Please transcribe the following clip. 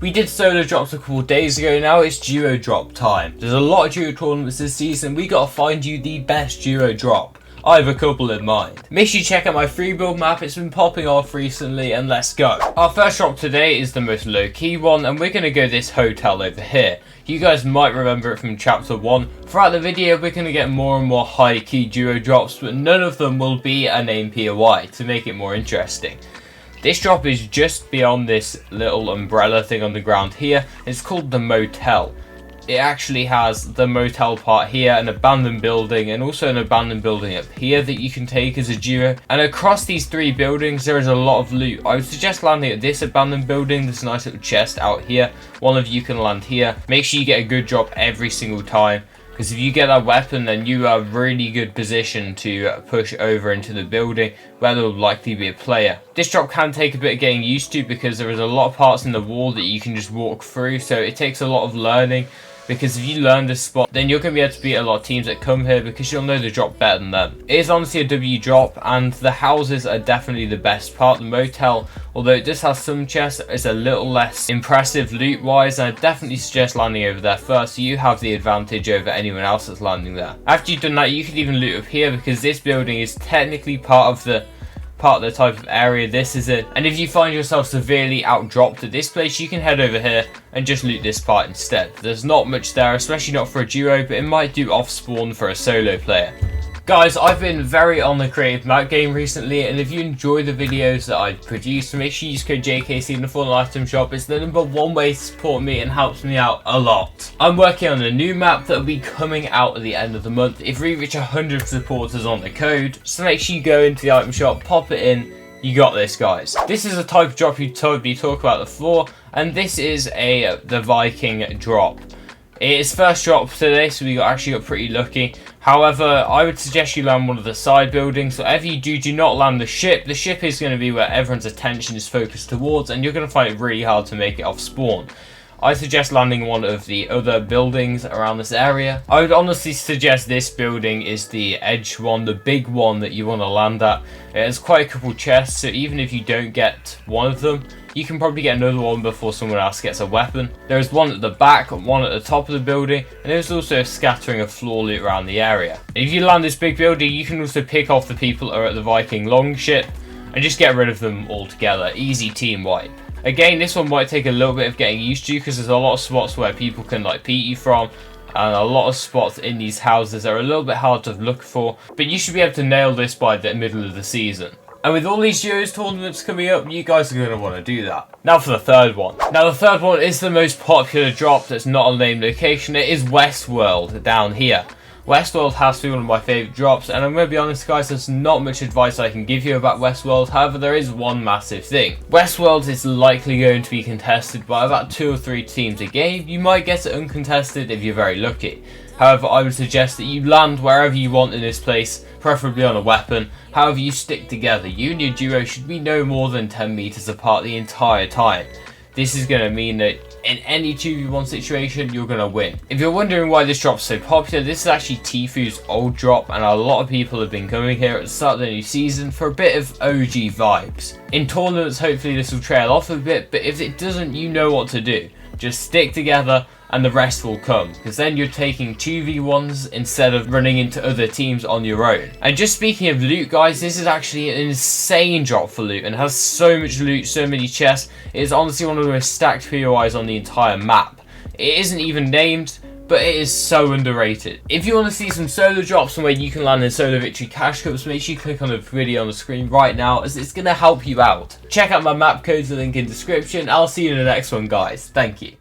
We did solo drops a couple days ago, now it's duo drop time. There's a lot of duo tournaments this season, we gotta find you the best duo drop. I have a couple in mind. Make sure you check out my free build map, it's been popping off recently, and let's go. Our first drop today is the most low-key one, and we're gonna go this hotel over here. You guys might remember it from chapter 1. Throughout the video we're gonna get more and more high-key duo drops, but none of them will be a name POI to make it more interesting. This drop is just beyond this little umbrella thing on the ground here. It's called the motel. It actually has the motel part here, an abandoned building, and also an abandoned building up here that you can take as a duo. And across these 3 buildings there is a lot of loot. I would suggest landing at this abandoned building, this nice little chest out here. One of you can land here. Make sure you get a good drop every single time, because if you get that weapon then you are really good position to push over into the building where there will likely be a player. This drop can take a bit of getting used to because there is a lot of parts in the wall that you can just walk through, so it takes a lot of learning. Because if you learn this spot, then you're going to be able to beat a lot of teams that come here because you'll know the drop better than them. It is honestly a W drop, and the houses are definitely the best part. The motel, although it does have some chests, is a little less impressive loot wise, and I definitely suggest landing over there first so you have the advantage over anyone else that's landing there. After you've done that, you can even loot up here because this building is technically part of the type of area this is in, and if you find yourself severely outdropped at this place, you can head over here and just loot this part instead. There's not much there, especially not for a duo, but it might do off spawn for a solo player. Guys, I've been very on the creative map game recently, and if you enjoy the videos that I produce, make sure you use code JKC in the Fortnite item shop. It's the #1 way to support me and helps me out a lot. I'm working on a new map that will be coming out at the end of the month if we reach 100 supporters on the code, so make sure you go into the item shop, pop it in. You got this, guys. This is a type of drop you totally talk about before, and this is the Viking drop. It is first drop today, so we actually got pretty lucky. However, I would suggest you land one of the side buildings. Whatever you do, do not land the ship. The ship is going to be where everyone's attention is focused towards, and you're going to find it really hard to make it off spawn. I suggest landing one of the other buildings around this area. I would honestly suggest this building is the edge one, the big one that you want to land at. It has quite a couple chests, so even if you don't get one of them, you can probably get another one before someone else gets a weapon. There is one at the back, one at the top of the building, and there's also a scattering of floor loot around the area. If you land this big building, you can also pick off the people who are at the Viking longship and just get rid of them altogether. Easy team wipe. Again, this one might take a little bit of getting used to because there's a lot of spots where people can peek you from, and a lot of spots in these houses are a little bit hard to look for, but you should be able to nail this by the middle of the season. And with all these duos tournaments coming up, you guys are going to want to do that. Now for the third one. Now the third one is the most popular drop that's not a named location. It is Westworld down here. Westworld has to be one of my favourite drops, and I'm going to be honest guys, there's not much advice I can give you about Westworld. However, there is one massive thing. Westworld is likely going to be contested by about 2 or 3 teams a game. You might get it uncontested if you're very lucky. However, I would suggest that you land wherever you want in this place, preferably on a weapon. However, you stick together. You and your duo should be no more than 10 meters apart the entire time. This is going to mean that in any 2v1 situation, you're going to win. If you're wondering why this drop's so popular, this is actually Tfu's old drop, and a lot of people have been coming here at the start of the new season for a bit of OG vibes. In tournaments, hopefully this will trail off a bit, but if it doesn't, you know what to do. Just stick together and the rest will come, because then you're taking 2v1s instead of running into other teams on your own. And just speaking of loot guys, this is actually an insane drop for loot and has so much loot, so many chests. It is honestly one of the most stacked POIs on the entire map. It isn't even named, but it is so underrated. If you want to see some solo drops and where you can land in solo victory cash cups, make sure you click on the video on the screen right now, as it's going to help you out. Check out my map codes, the link in description. I'll see you in the next one guys. Thank you.